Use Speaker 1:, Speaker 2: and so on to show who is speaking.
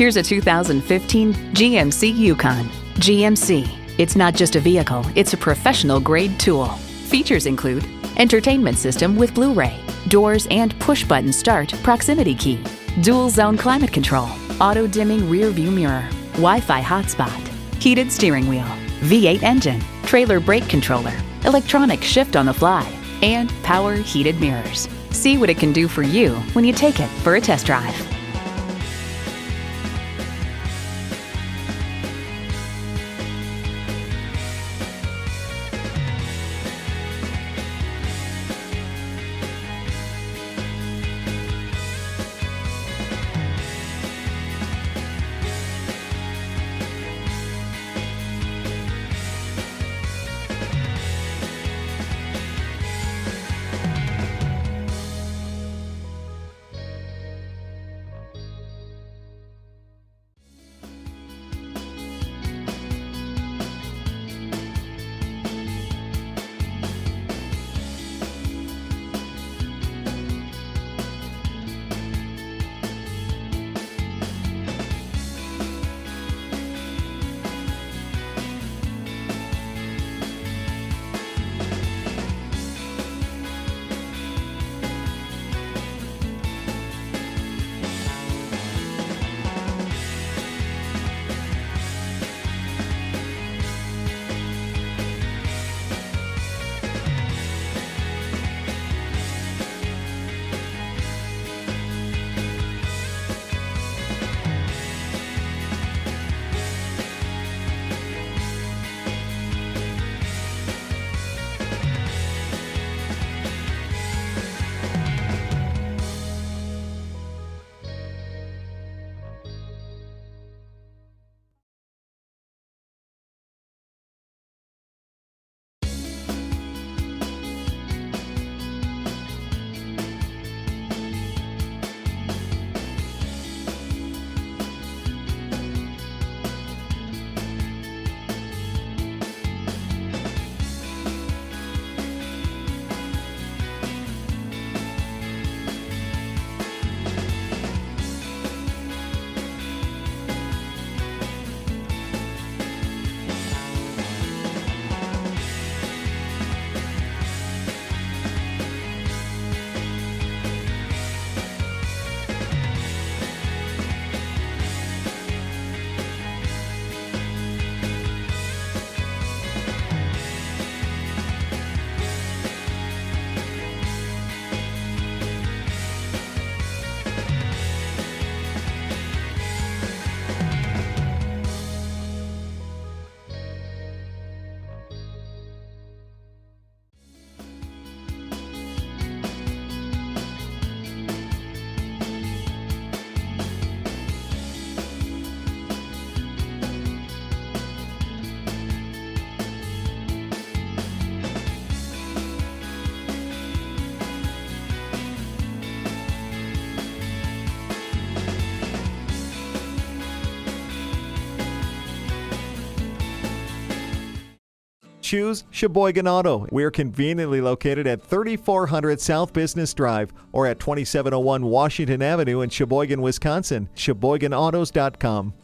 Speaker 1: Here's a 2015 GMC Yukon. GMC. It's not just a vehicle, it's a professional-grade tool. Features include entertainment system with Blu-ray, doors and push-button start proximity key, dual-zone climate control, auto-dimming rear-view mirror, Wi-Fi hotspot, heated steering wheel, V8 engine, trailer brake controller, electronic shift on the fly, and power heated mirrors. See what it can do for you when you take it for a test drive.
Speaker 2: Choose Sheboygan Auto. We're conveniently located at 3400 South Business Drive or at 2701 Washington Avenue in Sheboygan, Wisconsin. SheboyganAutos.com.